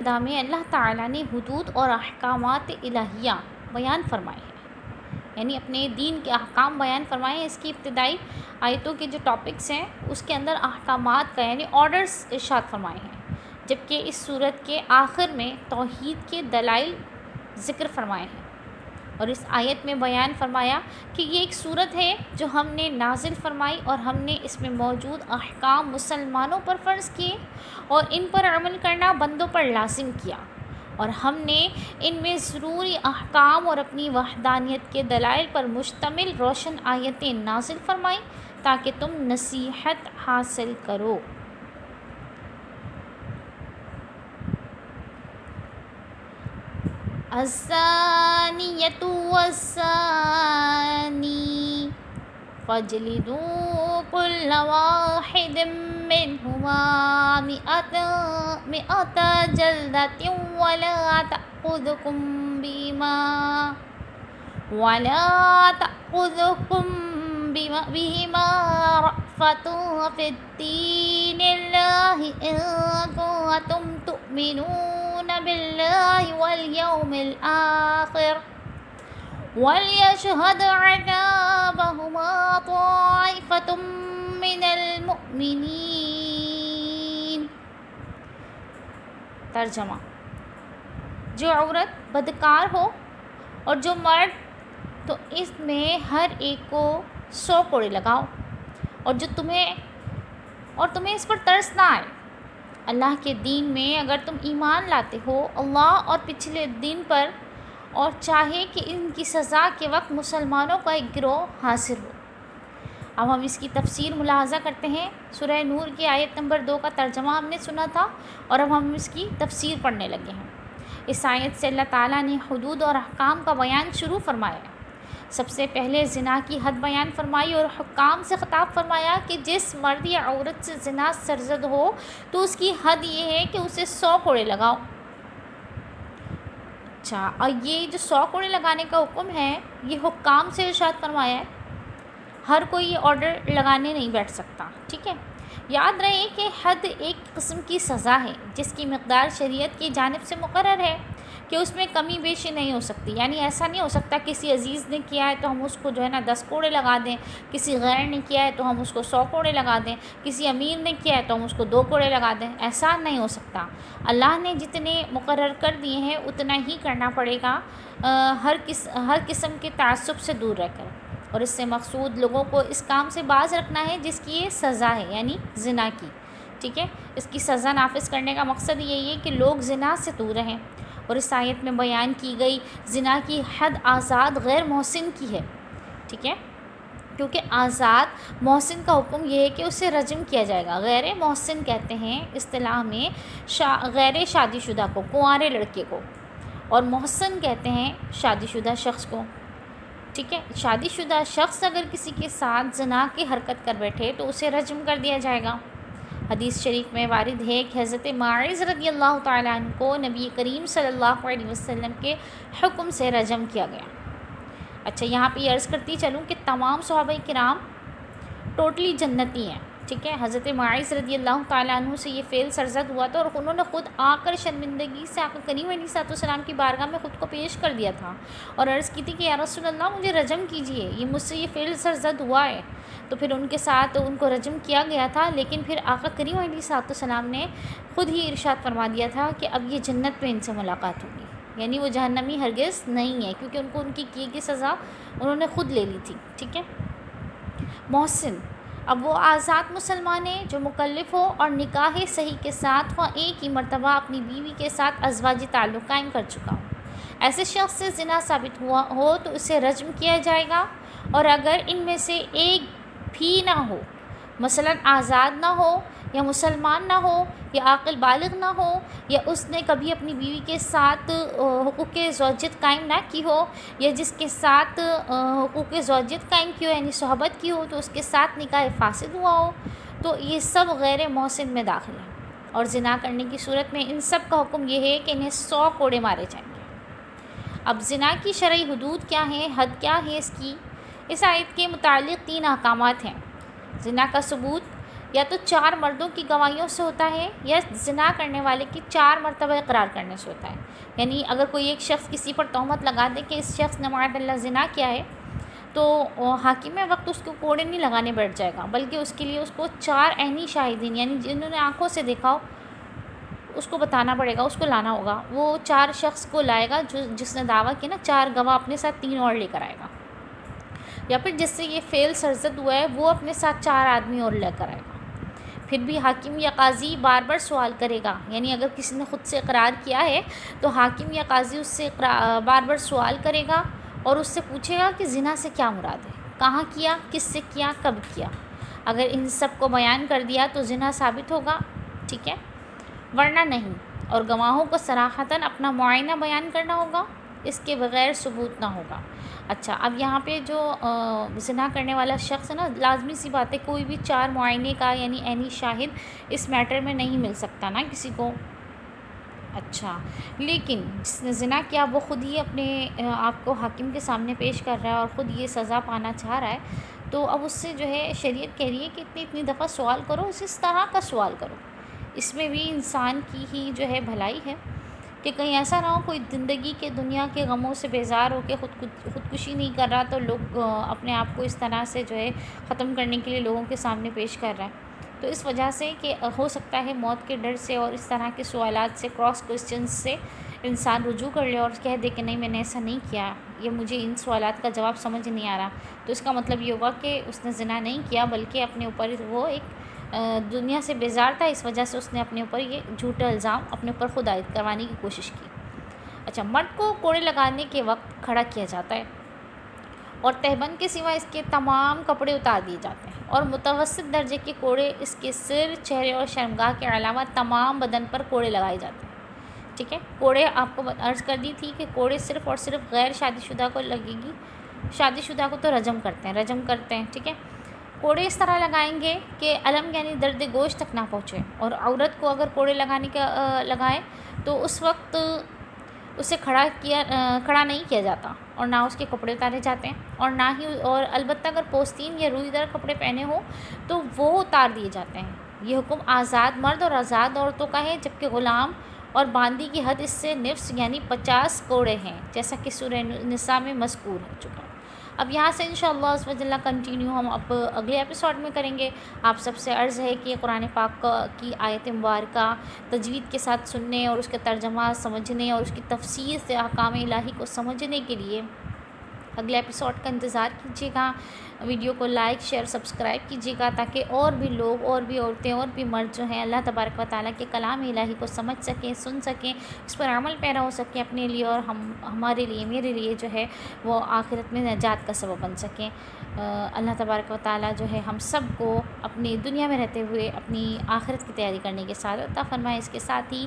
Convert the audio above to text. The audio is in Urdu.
ابتدا میں اللہ تعالیٰ نے حدود اور احکامات الہیہ بیان فرمائے ہیں، یعنی اپنے دین کے احکام بیان فرمائے ہیں۔ اس کی ابتدائی آیتوں کے جو ٹاپکس ہیں اس کے اندر احکامات کا یعنی آرڈرز ارشاد فرمائے ہیں، جبکہ اس صورت کے آخر میں توحید کے دلائل ذکر فرمائے ہیں۔ اور اس آیت میں بیان فرمایا کہ یہ ایک صورت ہے جو ہم نے نازل فرمائی اور ہم نے اس میں موجود احکام مسلمانوں پر فرض کیے اور ان پر عمل کرنا بندوں پر لازم کیا، اور ہم نے ان میں ضروری احکام اور اپنی وحدانیت کے دلائل پر مشتمل روشن آیتیں نازل فرمائیں تاکہ تم نصیحت حاصل کرو۔ الزانیۃ والزانی فاجلدوا كل واحد منهما مئة جلدة ولا تأخذكم بهما رأفة في الدين الله إن كنتم تؤمنون بالله واليوم الآخر وليشهد عذابهما طائفة من المؤمنین۔ ترجمہ: جو عورت بدکار ہو اور جو مرد، تو اس میں ہر ایک کو 100 کوڑے لگاؤ، اور تمہیں اس پر ترس نہ آئے۔ اللہ کے دین میں اگر تم ایمان لاتے ہو اللہ اور پچھلے دن پر، اور چاہے کہ ان کی سزا کے وقت مسلمانوں کا ایک گروہ حاضر ہو۔ اب ہم اس کی تفسیر ملاحظہ کرتے ہیں۔ سورہ نور کی آیت نمبر 2 کا ترجمہ ہم نے سنا تھا، اور اب ہم اس کی تفسیر پڑھنے لگے ہیں۔ اس آیت سے اللہ تعالیٰ نے حدود اور احکام کا بیان شروع فرمایا ہے۔ سب سے پہلے زنا کی حد بیان فرمائی اور حکام سے خطاب فرمایا کہ جس مرد یا عورت سے زنا سرزد ہو تو اس کی حد یہ ہے کہ اسے 100 کوڑے لگاؤ۔ اچھا، اور یہ جو 100 کوڑے لگانے کا حکم ہے یہ حکام سے ارشاد فرمایا ہے، ہر کوئی یہ آرڈر لگانے نہیں بیٹھ سکتا، ٹھیک ہے۔ یاد رہے کہ حد ایک قسم کی سزا ہے جس کی مقدار شریعت کی جانب سے مقرر ہے کہ اس میں کمی بیشی نہیں ہو سکتی، یعنی ایسا نہیں ہو سکتا کسی عزیز نے کیا ہے تو ہم اس کو جو ہے نا 10 کوڑے لگا دیں، کسی غیر نے کیا ہے تو ہم اس کو 100 کوڑے لگا دیں، کسی امیر نے کیا ہے تو ہم اس کو 2 کوڑے لگا دیں، ایسا نہیں ہو سکتا۔ اللہ نے جتنے مقرر کر دیے ہیں اتنا ہی کرنا پڑے گا، ہر قسم کے تعصب سے دور رہ کر۔ اور اس سے مقصود لوگوں کو اس کام سے باز رکھنا ہے جس کی یہ سزا ہے، یعنی زنا کی، ٹھیک ہے۔ اس کی سزا نافذ کرنے کا مقصد یہی ہے کہ لوگ زنا سے دور رہیں۔ اور اس آیت میں بیان کی گئی زنا کی حد آزاد غیر محسن کی ہے، ٹھیک ہے، کیونکہ آزاد محسن کا حکم یہ ہے کہ اسے رجم کیا جائے گا۔ غیر محسن کہتے ہیں اصطلاح میں غیر شادی شدہ کو، کنوارے لڑکے کو، اور محسن کہتے ہیں شادی شدہ شخص کو، ٹھیک ہے۔ شادی شدہ شخص اگر کسی کے ساتھ زنا کی حرکت کر بیٹھے تو اسے رجم کر دیا جائے گا۔ حدیث شریف میں وارد ہے کہ حضرت ماعز رضی اللہ تعالیٰ عنہ کو نبی کریم صلی اللہ علیہ وسلم کے حکم سے رجم کیا گیا۔ اچھا، یہاں پہ یہ عرض کرتی چلوں کہ تمام صحابہ کرام ٹوٹلی جنتی ہیں، ٹھیک ہے۔ حضرت ماعز رضی اللہ تعالیٰ عنہ سے یہ فعل سرزد ہوا تھا اور انہوں نے خود آ کر شرمندگی سے آقا کریم علیہ السلام کی بارگاہ میں خود کو پیش کر دیا تھا اور عرض کی تھی کہ یا رسول اللہ مجھے رجم کیجیے، یہ مجھ سے یہ فعل سرزد ہوا ہے۔ تو پھر ان کے ساتھ ان کو رجم کیا گیا تھا، لیکن پھر آقا کریم علیہ السلام نے خود ہی ارشاد فرما دیا تھا کہ اب یہ جنت میں ان سے ملاقات ہوگی، یعنی وہ جہنمی ہرگز نہیں ہے، کیونکہ ان کو ان کی کی گئی سزا انہوں نے خود لے لی تھی، ٹھیک ہے۔ محسن، اب وہ آزاد مسلمان ہے جو مکلف ہو اور نکاح صحیح کے ساتھ وہ ایک ہی مرتبہ اپنی بیوی کے ساتھ ازواجی تعلق قائم کر چکا ہو۔ ایسے شخص سے زنا ثابت ہوا ہو تو اسے رجم کیا جائے گا، اور اگر ان میں سے ایک بھی نہ ہو، مثلا آزاد نہ ہو یا مسلمان نہ ہو یا عاقل بالغ نہ ہو یا اس نے کبھی اپنی بیوی کے ساتھ حقوق زوجیت قائم نہ کی ہو یا جس کے ساتھ حقوق زوجیت قائم کی ہو یعنی صحبت کی ہو تو اس کے ساتھ نکاح فاسد ہوا ہو، تو یہ سب غیر محسن میں داخل ہے، اور زنا کرنے کی صورت میں ان سب کا حکم یہ ہے کہ انہیں 100 کوڑے مارے جائیں گے۔ اب زنا کی شرعی حدود کیا ہیں، حد کیا ہے اس کی؟ اس آیت کے متعلق 3 احکامات ہیں۔ زنا کا ثبوت، یا تو 4 مردوں کی گواہیوں سے ہوتا ہے یا زنا کرنے والے کی 4 مرتبہ اقرار کرنے سے ہوتا ہے. یعنی اگر کوئی ایک شخص کسی پر تہمت لگا دے کہ اس شخص نے معاذ اللہ زنا کیا ہے تو حاکم وقت اس کو کوڑے نہیں لگانے بیٹھ جائے گا، بلکہ اس کے لیے اس کو 4 عینی شاہدین یعنی جنہوں نے آنکھوں سے دیکھا ہو اس کو بتانا پڑے گا، اس کو لانا ہوگا. وہ 4 شخص کو لائے گا جس نے دعویٰ کیا نا، 4 گواہ اپنے ساتھ 3 اور لے کر آئے گا. یا پھر جس سے یہ فعل سرزد ہوا ہے وہ اپنے ساتھ 4 آدمی اور لے کر آئے گا. پھر بھی حاکم یا قاضی بار بار سوال کرے گا. یعنی اگر کسی نے خود سے اقرار کیا ہے تو حاکم یا قاضی اس سے بار بار سوال کرے گا اور اس سے پوچھے گا کہ زنا سے کیا مراد ہے، کہاں کیا، کس سے کیا، کب کیا. اگر ان سب کو بیان کر دیا تو زنا ثابت ہوگا، ٹھیک ہے، ورنہ نہیں. اور گواہوں کو صراحتاً اپنا معائنہ بیان کرنا ہوگا، اس کے بغیر ثبوت نہ ہوگا. اچھا، اب یہاں پہ جو زنا کرنے والا شخص ہے نا، لازمی سی بات ہے کوئی بھی 4 معائنے کا یعنی عینی شاہد اس میٹر میں نہیں مل سکتا نا کسی کو. اچھا، لیکن جس نے زنا کیا وہ خود ہی اپنے آپ کو حاکم کے سامنے پیش کر رہا ہے اور خود یہ سزا پانا چاہ رہا ہے، تو اب اس سے جو ہے شریعت کہہ رہی ہے کہ اتنی دفعہ سوال کرو، اس طرح کا سوال کرو. اس میں بھی انسان کی ہی جو ہے بھلائی ہے کہ کہیں ایسا نہ ہو کوئی زندگی کے دنیا کے غموں سے بیزار ہو کے خودکشی نہیں کر رہا تو لوگ اپنے آپ کو اس طرح سے جو ہے ختم کرنے کے لیے لوگوں کے سامنے پیش کر رہا ہے. تو اس وجہ سے کہ ہو سکتا ہے موت کے ڈر سے اور اس طرح کے سوالات سے، کراس کوسچنز سے انسان رجوع کر لے اور کہہ دے کہ نہیں میں نے ایسا نہیں کیا، یہ مجھے ان سوالات کا جواب سمجھ نہیں آ رہا. تو اس کا مطلب یہ ہوگا کہ اس نے زنا نہیں کیا بلکہ اپنے اوپر وہ ایک دنیا سے بیزار تھا، اس وجہ سے اس نے اپنے اوپر یہ جھوٹا الزام اپنے اوپر خود عائد کروانے کی کوشش کی. اچھا، مرد کو کوڑے لگانے کے وقت کھڑا کیا جاتا ہے اور تہبند کے سوا اس کے تمام کپڑے اتار دیے جاتے ہیں، اور متوسط درجے کے کوڑے اس کے سر، چہرے اور شرمگاہ کے علاوہ تمام بدن پر کوڑے لگائے جاتے ہیں. ٹھیک ہے، کوڑے آپ کو عرض کر دی تھی کہ کوڑے صرف اور صرف غیر شادی شدہ کو لگے گی، شادی شدہ کو تو رجم کرتے ہیں. ٹھیک ہے، کوڑے اس طرح لگائیں گے کہ علم یعنی درد گوشت تک نہ پہنچے. اور عورت کو اگر کوڑے لگائیں تو اس وقت اسے کھڑا نہیں کیا جاتا اور نہ اس کے کپڑے اتارے جاتے ہیں اور البتہ اگر پوستین یا روئی دار کپڑے پہنے ہوں تو وہ اتار دیے جاتے ہیں. یہ حکم آزاد مرد اور آزاد عورتوں کا ہے، جبکہ غلام اور باندی کی حد اس سے نصف یعنی 50 کوڑے ہیں، جیسا کہ سورہ نساء میں مذکور ہو چکا. اب یہاں سے انشاءاللہ عزوجل کنٹینیو ہم اب اگلے ایپیسوڈ میں کریں گے. آپ سب سے عرض ہے کہ قرآن پاک کی آیت مبارکہ تجوید کے ساتھ سننے اور اس کے ترجمہ سمجھنے اور اس کی تفسیر سے احکام الہی کو سمجھنے کے لیے اگلے ایپیسوڈ کا انتظار کیجیے گا. ویڈیو کو لائک، شیئر، سبسکرائب کیجیے گا تاکہ اور بھی لوگ، اور بھی عورتیں، اور بھی مرد جو ہیں اللہ تبارک و تعالیٰ کے کلام الہی کو سمجھ سکیں، سن سکیں، اس پر عمل پیرا ہو سکیں اپنے لیے اور ہمارے لیے، میرے لیے جو ہے وہ آخرت میں نجات کا سبب بن سکیں. اللہ تبارک و تعالیٰ جو ہے ہم سب کو اپنی دنیا میں رہتے ہوئے اپنی آخرت کی تیاری کرنے کے ساتھ عطا فرمائے. اس کے ساتھ ہی